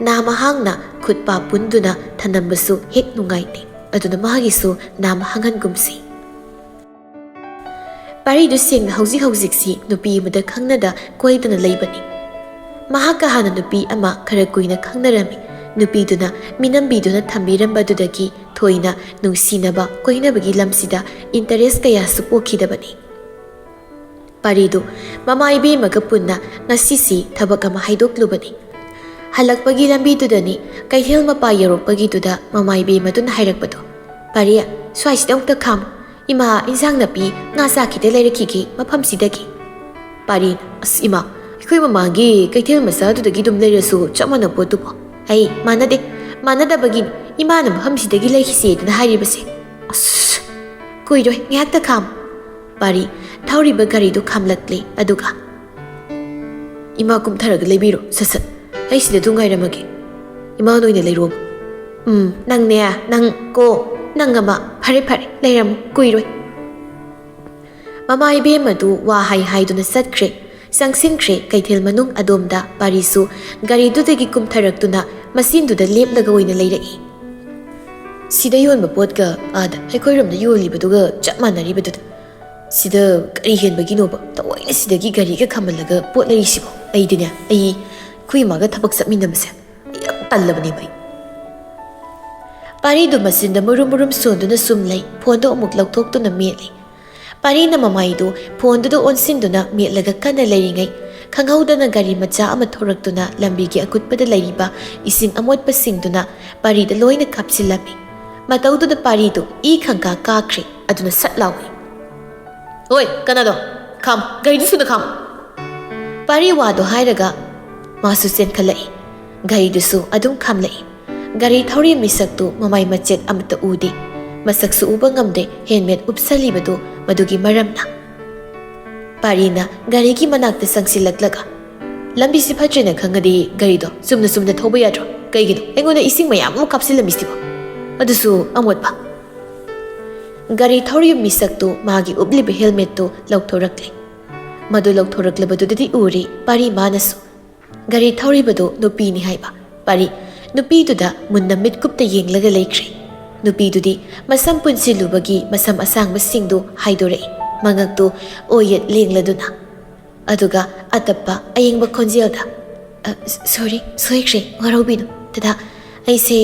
ꯅꯥꯃ ꯍꯥꯡꯅ ꯈꯨꯠ ꯄꯥ ꯄꯨꯟꯗꯨꯅ ꯊꯅꯝꯕꯁꯨ ꯍꯦꯛ ꯅꯨꯡꯉꯥꯏꯇꯦ꯫ ꯑꯗꯨꯅ ꯃꯥꯒꯤꯁꯨ ꯅꯥꯃ ꯍꯥꯡꯍꯟꯒꯨꯝꯁꯤ꯫ ꯄꯥꯔꯤꯗꯨ ꯁꯦꯡꯅ ꯍꯧꯖꯤꯛꯁꯤ ꯅꯨꯄꯤ ꯑꯃꯗ ꯈꯪꯅꯗ ꯀꯣꯏꯗꯅ ꯂꯩꯕꯅꯤ꯫ ꯃꯍꯥꯛꯀ ꯍꯥꯟꯅ ꯅꯨꯄꯤ ꯑꯃ ꯈꯔ ꯀꯨꯏꯅ ꯈꯪꯅꯔꯝꯃꯤ꯫ ꯅꯨꯄꯤꯗꯨꯅ ꯃꯤꯅꯝꯕꯤꯗꯨꯅ ꯊꯝꯕꯤꯔꯝꯕꯗꯨꯗꯒꯤ ꯊꯣꯏꯅ ꯅꯨꯡꯁꯤꯅꯕ ꯀꯣꯏꯅꯕꯒꯤ ꯂꯝꯁꯤꯗ ꯏꯟꯇꯔꯦꯁ ꯀꯌꯥꯁꯨ ꯄꯣꯛꯈꯤꯗꯕꯅꯤ꯫ ꯄꯥꯔꯤꯗꯨ ꯃꯃꯥ ꯏꯕꯦꯝꯃꯒ ꯄꯨꯟꯅ ꯉꯁꯤꯁꯤ ꯊꯕꯛ ꯑꯃ ꯍꯥꯏꯗꯣꯛꯂꯨꯕꯅꯤ꯫ ꯍꯜꯂꯛꯄꯒꯤ ꯂꯝꯕꯤꯗꯨꯗꯅꯤ ꯀꯩꯊꯦꯜ ꯃꯄꯥ ꯌꯧꯔꯛꯄꯒꯤꯗꯨꯗ ꯃꯃꯥ ꯏꯕꯦꯝꯃꯗꯨꯅ ꯍꯥꯏꯔꯛꯄꯗꯣ, ꯄꯥꯔꯤ ꯁ꯭ꯋꯥꯏꯁꯤꯗ ꯑꯃꯨꯛꯇ ꯈꯥꯝꯃꯨ ꯏꯃꯥ ꯏꯟꯁꯥꯡ ꯅꯥꯄꯤ ꯉꯥ ꯆꯥꯛꯈꯤꯗ ꯂꯩꯔꯛꯈꯤꯒꯦ ꯃꯐꯝꯁꯤꯗꯒꯤ ꯄꯥꯔꯤꯅ ꯑꯁ ꯏꯃꯥ ꯑꯩꯈꯣꯏ ꯃꯃꯥꯡꯒꯤ ꯀꯩꯊꯦꯜ ꯃꯆꯥꯗꯨꯗꯒꯤ ꯑꯗꯨꯝ ꯂꯩꯔꯁꯨ ꯆꯞ ꯃꯥꯟꯅ ꯄꯣꯠꯇꯨꯕꯣ ꯑꯩ ꯃꯥꯟꯅꯗꯦ ꯃꯥꯟꯅꯗꯕꯒꯤꯅꯤ ꯏꯃꯥꯅ ꯃꯐꯝꯁꯤꯗꯒꯤ ꯂꯩꯈꯤꯁꯦꯗꯅ ꯍꯥꯏꯔꯤꯕꯁꯦ ꯑꯁ ꯀꯨꯏꯔꯣꯏ ꯉꯥꯏꯍꯥꯛꯇ ꯈꯥꯝꯃꯨ ꯄꯥꯔꯤ ꯊꯧꯔꯤꯕ ꯒꯥꯔꯤꯗꯨ ꯈꯥꯝꯂꯛꯂꯦ ꯑꯗꯨꯒ ꯏꯃꯥ ꯀꯨꯝꯊꯔꯒ ꯂꯩꯕꯤꯔꯣ ꯁꯠ ꯁꯠ ꯑꯩ ꯁꯤꯗ ꯑꯗꯨꯝ ꯉꯥꯏꯔꯝꯃꯒꯦ ꯏꯃꯥꯅ ꯑꯣꯏꯅ ꯂꯩꯔꯣꯕ ꯅꯪꯅꯦ ꯅꯪ ꯀꯣ ꯅꯪ ꯑꯃ ꯐꯔꯦ ꯐꯔꯦ ꯂꯩꯔꯝꯃꯨ ꯀꯨꯏꯔꯣꯏ ꯃꯃꯥ ꯏꯕꯦꯝ ꯑꯗꯨ ꯋꯥ ꯍꯥꯏꯗꯨꯅ ꯆꯠꯈ꯭ꯔꯦ ꯆꯪꯁꯤꯟꯈ꯭ꯔꯦ ꯀꯩꯊꯦꯜ ꯃꯅꯨꯡ ꯑꯗꯣꯝꯗ ꯄꯥꯔꯤꯁꯨ ꯒꯥꯔꯤꯗꯨꯗꯒꯤ ꯀꯨꯝꯊꯔꯛꯇꯨꯅ ꯃꯆꯤꯟꯗꯨꯗ ꯂꯦꯞꯂꯒ ꯑꯣꯏꯅ ꯂꯩꯔꯛꯏ ꯁꯤꯗ ꯌꯣꯟꯕ ꯄꯣꯠꯀ ꯑꯥꯗ ꯑꯩꯈꯣꯏꯔꯣꯝꯗ ꯌꯣꯜꯂꯤꯕꯗꯨꯒ ꯆꯞ ꯃꯥꯟꯅꯔꯤꯕꯗꯨꯗ ꯁꯤꯗ ꯀꯔꯤ ꯍꯦꯟꯕꯒꯤꯅꯣꯕ ꯊꯑꯣꯏꯅ ꯁꯤꯗꯒꯤ ꯒꯥꯔꯤꯒ ꯈꯥꯝꯍꯜꯂꯒ ꯄꯣꯠ ꯂꯩꯔꯤꯁꯤꯕꯣ ꯑꯩꯗꯤꯅꯦ ꯑꯩꯈꯣꯏ ꯏꯃꯥꯒ ꯊꯕꯛ ꯆꯠꯃꯤꯟꯅꯕꯁꯦ ꯑꯩ ꯌꯥꯝ ꯇꯜꯂꯕꯅꯦꯕ ꯑꯩ ꯄꯥꯔꯤꯗꯨ ꯃꯆꯤꯟꯗ ꯃꯨꯔꯨꯝ ꯃꯨꯔꯨꯝ ꯁꯣꯟꯗꯨꯅ ꯁꯨꯝ ꯂꯩ ꯐꯣꯟꯗꯣ ꯑꯃꯨꯛ ꯂꯧꯊꯣꯛꯇꯨꯅ ꯃꯦꯠꯂꯤ ꯄꯥꯔꯤꯅ ꯃꯃꯥꯏꯗꯨ ꯐꯣꯟꯗꯨꯗ ꯑꯣꯟꯁꯤꯟꯗꯨꯅ ꯃꯦꯠꯂꯒ ꯀꯟꯅ ꯂꯩꯔꯤꯉꯩ ꯈꯪꯍꯧꯗꯅ ꯒꯥꯔꯤ ꯃꯆꯥ ꯑꯃ ꯊꯧꯔꯛꯇꯨꯅ ꯂꯝꯕꯤꯒꯤ ꯑꯀꯨꯠꯄꯗ ꯂꯩꯔꯤꯕ ꯏꯁꯤꯡ ꯑꯃꯣꯠꯄꯁꯤꯡꯗꯨꯅ ꯄꯥꯔꯤꯗ ꯂꯣꯏꯅ ꯀꯥꯞꯁꯤꯜꯂꯝꯃꯤ ꯃꯇꯧꯗꯨꯗ ꯄꯥꯔꯤꯗꯨ ꯏ ꯈꯪꯀꯥ ꯀꯥꯈ꯭ꯔꯦ ꯑꯗꯨꯅ ꯁꯠ ꯂꯥꯎꯏ ꯍꯣꯏ ꯀꯅꯥꯗꯣ ꯈꯥꯝ ꯒꯥꯔꯤꯗꯨ ꯁꯨꯅ ꯈꯥꯝ ꯄꯥꯔꯤ ꯋꯥꯗꯣ ꯍꯥꯏꯔꯒ ꯃꯥꯁꯨ ꯆꯦꯟꯈꯠꯂꯛꯏ ꯒꯥꯔꯤꯗꯨꯁꯨ ꯑꯗꯨꯝ ꯈꯥꯝꯂꯛꯏ ꯒꯥꯔꯤ ꯊꯧꯔꯤ ꯃꯤꯁꯛꯇꯨ ꯃꯃꯥꯏ ꯃꯆꯦꯠ ꯑꯃꯠꯇ ꯎꯗꯦ ꯃꯁꯛꯁꯨ ꯎꯕ ꯉꯝꯗꯦ ꯍꯦꯜꯃꯦꯠ ꯎꯞꯁꯜꯂꯤꯕꯗꯨ ꯃꯗꯨꯒꯤ ꯃꯔꯝꯅ ꯄꯥꯔꯤꯅ ꯒꯥꯔꯤꯒꯤ ꯃꯅꯥꯛꯇ ꯆꯪꯁꯤꯜꯂꯛꯂꯒ ꯂꯝꯕꯤꯁꯤ ꯐꯠꯇ꯭ꯔꯦꯅ ꯈꯪꯉꯗꯤ ꯒꯥꯔꯤꯗꯣ ꯆꯨꯝꯅ ꯊꯧꯕ ꯌꯥꯗ꯭ꯔꯣ ꯀꯩꯒꯤꯅꯣ ꯑꯩꯉꯣꯟꯗ ꯏꯁꯤꯡ ꯃꯌꯥꯝ ꯑꯃ ꯀꯥꯞꯁꯤꯜꯂꯝꯃꯤꯁꯤꯕꯣ ꯑꯗꯨꯁꯨ ꯑꯃꯣꯠꯄ ꯒꯥꯔꯤ ꯊꯧꯔꯤꯕ ꯃꯤꯁꯛꯇꯨ ꯃꯥꯒꯤ ꯎꯞꯂꯤꯕ ꯍꯦꯜꯃꯦꯠꯇꯨ ꯂꯧꯊꯣꯔꯛꯂꯦ ꯃꯗꯨ ꯂꯧꯊꯣꯔꯛꯂꯕꯗꯨꯗꯗꯤ ꯎꯔꯤ ꯄꯥꯔꯤ ꯃꯥꯅꯁꯨ ꯒꯥꯔꯤ ꯊꯧꯔꯤꯕꯗꯨ ꯅꯨꯄꯤꯅꯤ ꯍꯥꯏꯕ ꯄꯥꯔꯤ ꯅꯨꯄꯤꯗꯨꯗ ꯃꯨꯟꯅ ꯃꯤꯠꯀꯨꯞꯇ ꯌꯦꯡꯂꯒ ꯂꯩꯈ꯭ꯔꯦ ꯅꯨꯄꯤꯗꯨꯗꯤ ꯃꯁꯝ ꯄꯨꯟꯁꯤꯜꯂꯨꯕꯒꯤ ꯃꯁꯝ ꯑꯁꯥꯡꯕꯁꯤꯡꯗꯨ ꯍꯥꯏꯗꯣꯔꯛꯏ ꯃꯉꯛꯇꯨ ꯑꯣꯌꯦꯠ ꯂꯦꯡꯂꯗꯨꯅ ꯑꯗꯨꯒ ꯑꯇꯞꯄ ꯑꯌꯦꯡꯕ ꯈꯣꯟꯖꯦꯜꯗ ꯁꯣꯔꯤ ꯁꯣꯏꯈ꯭ꯔꯦ ꯋꯥꯔꯧꯕꯤꯅꯨ ꯗꯗꯥ ꯑꯩꯁꯦ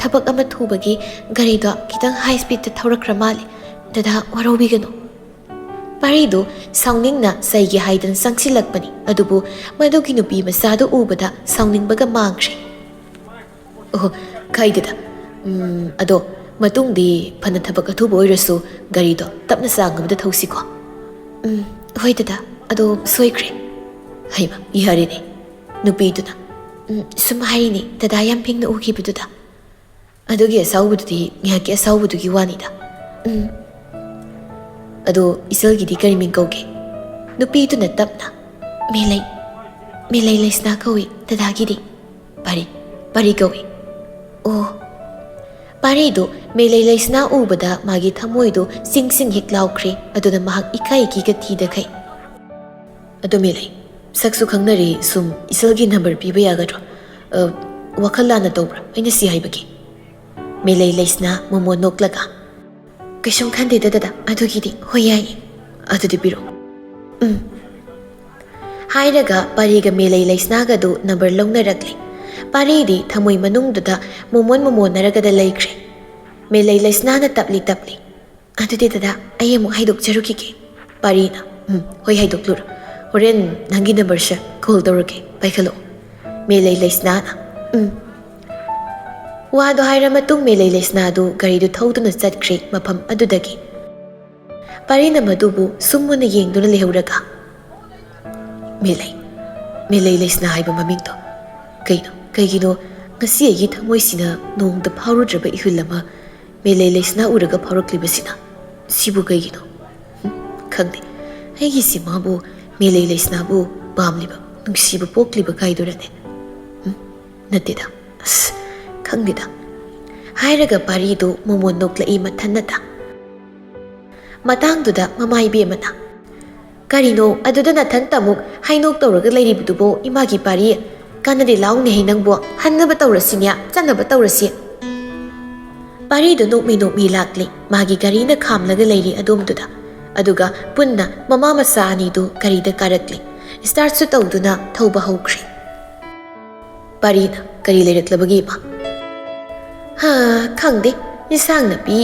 ꯊꯕꯛ ꯑꯃ ꯊꯨꯕꯒꯤ ꯒꯥꯔꯤꯗꯣ ꯈꯤꯇꯪ ꯍꯥꯏ ꯁ꯭ꯄꯤꯗꯇ ꯊꯧꯔꯛꯈ꯭ꯔ ꯃꯥꯜꯂꯦ ꯗꯗꯥ ꯋꯥꯔꯧꯕꯤꯒꯅꯨ ꯄꯥꯔꯤꯗꯨ ꯁꯥꯎꯅꯤꯡꯅ ꯆꯩꯒꯦ ꯍꯥꯏꯗꯅ ꯆꯪꯁꯤꯜꯂꯛꯄꯅꯤ ꯑꯗꯨꯕꯨ ꯃꯗꯨꯒꯤ ꯅꯨꯄꯤ ꯃꯆꯥꯗꯨ ꯎꯕꯗ ꯁꯥꯎꯅꯤꯡꯕꯒ ꯃꯥꯡꯈ꯭ꯔꯦ ꯑꯣ ꯀꯥꯏꯗꯦꯗ ꯑꯗꯣ ꯃꯇꯨꯡꯗꯤ ꯐꯅ ꯊꯕꯛ ꯑꯊꯨꯕ ꯑꯣꯏꯔꯁꯨ ꯒꯥꯔꯤꯗꯣ ꯇꯞꯅ ꯆꯥꯡ ꯑꯃꯗ ꯊꯧꯁꯤꯀꯣ ꯍꯣꯏ ꯗꯗꯥ ꯑꯗꯣ ꯁꯣꯏꯈ꯭ꯔꯦ ꯍꯩꯃ ꯌꯥꯔꯦꯅꯦ ꯅꯨꯄꯤꯗꯨꯅ ꯁꯨꯝ ꯍꯥꯏꯔꯤꯅꯦ ꯗꯗꯥ ꯌꯥꯝ ꯐꯤꯡꯅ ꯎꯈꯤꯕꯗꯨꯗ ꯑꯗꯨꯒꯤ ꯑꯁꯥꯎꯕꯗꯨꯗꯤ ꯉꯥꯏꯍꯥꯛꯀꯤ ꯑꯁꯥꯎꯕꯗꯨꯒꯤ ꯋꯥꯅꯤꯗ ꯑꯗꯣ ꯏꯆꯜꯒꯤꯗꯤ ꯀꯔꯤ ꯃꯤꯡ ꯀꯧꯒꯦ ꯅꯨꯄꯤꯗꯨꯅ ꯇꯞꯅ ꯃꯦꯂꯩ ꯂꯩꯁꯅꯥ ꯀꯧꯏ ꯗꯗꯥꯒꯤꯗꯤ ꯄꯥꯔꯤ ꯀꯧꯏ ꯑꯣ ꯄꯥꯔꯤꯗꯨ ꯃꯦꯂꯩ ꯂꯩꯁꯅꯥ ꯎꯕꯗ ꯃꯥꯒꯤ ꯊꯃꯣꯏꯗꯨ ꯆꯤꯡ ꯍꯦꯛ ꯂꯥꯎꯈ꯭ꯔꯦ ꯑꯗꯨꯅ ꯃꯍꯥꯛ ꯏꯀꯥꯏꯒꯤꯒ ꯊꯤꯗꯈꯩ ꯑꯗꯣ ꯃꯦꯂꯩ ꯁꯛꯁꯨ ꯈꯪꯅꯔꯤ ꯁꯨꯝ ꯏꯆꯜꯒꯤ ꯅꯝꯕꯔ ꯄꯤꯕ ꯌꯥꯒꯗ꯭ꯔꯣ ꯋꯥꯈꯜ ꯂꯥꯟꯅ ꯇꯧꯕ꯭ꯔꯥ ꯑꯩꯅ ꯁꯤ ꯍꯥꯏꯕꯒꯤ ꯃꯦꯂꯩ ꯂꯩꯁꯅꯥ ꯃꯣꯃꯣ ꯅꯣꯛꯂꯒ ꯀꯩꯁꯨꯝ ꯈꯟꯗꯦꯗ ꯗꯗꯥ ꯑꯗꯨꯒꯤꯗꯤ ꯍꯣꯏ ꯌꯥꯏꯌꯦ ꯑꯗꯨꯗꯤ ꯄꯤꯔꯛꯑꯣ ꯍꯥꯏꯔꯒ ꯄꯥꯔꯤꯒ ꯃꯦꯂꯩ ꯂꯩꯁꯅꯥꯒꯗꯨ ꯅꯝꯕꯔ ꯂꯧꯅꯔꯛꯂꯦ ꯄꯥꯔꯤꯗꯤ ꯊꯃꯣꯏ ꯃꯅꯨꯡꯗꯨꯗ ꯃꯣꯃꯣꯟꯅꯔꯒꯗ ꯂꯩꯈ꯭ꯔꯦ ꯃꯦꯂꯩ ꯂꯩꯁꯅꯥꯅ ꯇꯞꯂꯤ ꯑꯗꯨꯗꯤ ꯗꯗꯥ ꯑꯩ ꯑꯃꯨꯛ ꯍꯥꯏꯗꯣꯛꯆꯔꯨꯈꯤꯒꯦ ꯄꯥꯔꯤꯅ ꯍꯣꯏ ꯍꯥꯏꯗꯣꯛꯂꯨꯔꯣ ꯍꯣꯔꯦꯟ ꯅꯪꯒꯤ ꯅꯝꯕꯔꯁꯦ ꯀꯣꯜ ꯇꯧꯔꯛꯀꯦ ꯄꯥꯏꯈꯠꯂꯛꯑꯣ ꯃꯦꯂꯩ ꯂꯩꯁꯅꯥꯅ ꯋꯥꯗꯣ ꯍꯥꯏꯔ ꯃꯇꯨꯡ ꯃꯦꯂꯩ ꯂꯩꯁꯅꯥꯗꯨ ꯒꯥꯔꯤꯗꯨ ꯊꯧꯗꯨꯅ ꯆꯠꯈ꯭ꯔꯦ ꯃꯐꯝ ꯑꯗꯨꯗꯒꯤ ꯄꯥꯔꯤꯅ ꯃꯗꯨꯕꯨ ꯁꯨꯝ ꯃꯨꯟꯅ ꯌꯦꯡꯗꯨꯅ ꯂꯩꯍꯧꯔꯒ ꯃꯦꯂꯩ ꯂꯩꯁꯅꯥ ꯍꯥꯏꯕ ꯃꯃꯤꯡꯗꯣ ꯀꯩꯒꯤꯅꯣ ꯉꯁꯤ ꯑꯩꯒꯤ ꯊꯃꯣꯏꯁꯤꯅ ꯅꯣꯡꯇ ꯐꯥꯎꯔꯨꯗ꯭ꯔꯕ ꯏꯍꯨꯜ ꯑꯃ ꯃꯦꯂꯩ ꯂꯩꯁꯅꯥ ꯎꯔꯒ ꯐꯥꯎꯔꯛꯂꯤꯕꯁꯤꯅ ꯁꯤꯕꯨ ꯀꯩꯒꯤꯅꯣ ꯈꯪꯗꯦ ꯑꯩꯒꯤꯁꯤ ꯃꯥꯕꯨ ꯃꯦꯂꯩ ꯂꯩꯁꯅꯥꯕꯨ ꯄꯥꯝꯂꯤꯕ ꯅꯨꯡꯁꯤꯕ ꯄꯣꯛꯂꯤꯕ ꯀꯥꯏꯗꯨꯔꯅꯦ ꯅꯠꯇꯦꯗ ꯑꯁ ꯈꯪꯗꯦꯗ ꯍꯥꯏꯔꯒ ꯄꯥꯔꯤꯗꯨ ꯃꯣꯃꯣꯟ ꯅꯣꯛꯂꯛꯏ ꯃꯊꯟꯅꯇ ꯃꯇꯥꯡꯗꯨꯗ ꯃꯃꯥ ꯏꯕꯦꯝꯃꯅ ꯀꯔꯤꯅꯣ ꯑꯗꯨꯗ ꯅꯊꯟꯇ ꯑꯃꯨꯛ ꯍꯥꯏꯅꯣꯛ ꯇꯧꯔꯒ ꯂꯩꯔꯤꯕꯗꯨꯕꯣ ꯏꯃꯥꯒꯤ ꯄꯥꯔꯤ ꯀꯥꯟꯅꯗꯦ ꯂꯥꯎꯅꯦꯍꯦ ꯅꯪꯕꯣ ꯍꯟꯅꯕ ꯇꯧꯔꯁꯤꯅꯦ ꯆꯠꯅꯕ ꯇꯧꯔꯁꯤ ꯄꯥꯔꯤꯗꯨ ꯅꯣꯛꯃꯤ ꯂꯥꯛꯂꯤ ꯃꯥꯒꯤ ꯒꯥꯔꯤꯅ ꯈꯥꯝꯂꯒ ꯂꯩꯔꯤ ꯑꯗꯣꯝꯗꯨꯗ ꯑꯗꯨꯒ ꯄꯨꯟꯅ ꯃꯃꯥ ꯃꯆꯥ ꯑꯅꯤꯗꯨ ꯒꯥꯔꯤꯗ ꯀꯥꯔꯛꯂꯤ ꯁ꯭ꯇꯥꯔꯠꯁꯨ ꯇꯧꯗꯨꯅ ꯊꯧꯕ ꯍꯧꯈ꯭ꯔꯦ ꯄꯥꯔꯤꯅ ꯀꯔꯤ ꯂꯩꯔꯛꯂꯕꯒꯦ ꯏꯃꯥ ꯈꯪꯗꯦ ꯏꯟꯁꯥꯡ ꯅꯥꯄꯤ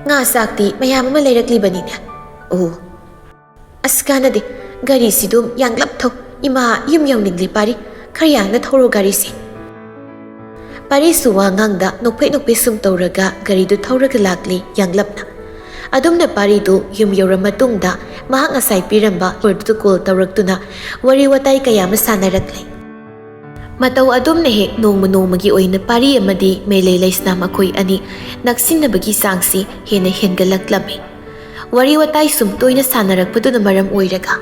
ꯉꯥ ꯆꯥꯛꯇꯤ ꯃꯌꯥꯝ ꯑꯃ ꯂꯩꯔꯛꯂꯤꯕꯅꯤꯅꯦ ꯑꯣ ꯑꯁ ꯀꯥꯟꯅꯗꯦ ꯒꯥꯔꯤꯁꯤꯗꯨꯝ ꯌꯥꯡꯂꯞ ꯊꯧ ꯏꯃꯥ ꯌꯨꯝ ꯌꯧꯅꯤꯡꯂꯤ ꯄꯥꯔꯤ ꯈꯔ ꯌꯥꯡꯅ ꯊꯧꯔꯣ ꯒꯥꯔꯤꯁꯦ ꯄꯥꯔꯤꯁꯨ ꯋꯥ ꯉꯥꯡꯗ ꯅꯣꯛꯐꯦ ꯁꯨꯝ ꯇꯧꯔꯒ ꯒꯥꯔꯤꯗꯨ ꯊꯧꯔꯒ ꯂꯥꯛꯂꯤ ꯌꯥꯡꯂꯞꯅ꯫ ꯑꯗꯨꯝꯅ ꯄꯥꯔꯤꯗꯨ ꯌꯨꯝ ꯌꯧꯔ ꯃꯇꯨꯡꯗ ꯃꯍꯥꯛ ꯉꯁꯥꯏ ꯄꯤꯔꯝꯕ ꯅꯝꯕꯔꯗꯨꯗ ꯀꯣꯜ ꯇꯧꯔꯛꯇꯨꯅ ꯋꯥꯔꯤ ꯋꯥꯇꯥꯏ ꯀꯌꯥ ꯑꯃ ꯁꯥꯟꯅꯔꯛꯂꯦ꯫ ꯃꯇꯧ ꯑꯗꯨꯝꯅ ꯍꯦꯛ ꯅꯣꯡꯃꯒꯤ ꯑꯣꯏꯅ ꯄꯥꯔꯤ ꯑꯃꯗꯤ ꯃꯦꯂꯩ ꯂꯩꯁꯅꯥ ꯃꯈꯣꯏ ꯑꯅꯤ ꯅꯛꯁꯤꯟꯅꯕꯒꯤ ꯆꯥꯡꯁꯤ ꯍꯦꯟꯅ ꯍꯦꯟꯒꯠꯂꯛꯂꯝꯃꯤ꯫ ꯋꯥꯔꯤ ꯋꯥꯇꯥꯏ ꯁꯨꯝ ꯇꯣꯏꯅ ꯁꯥꯟꯅꯔꯛꯄꯗꯨꯅ ꯃꯔꯝ ꯑꯣꯏꯔꯒ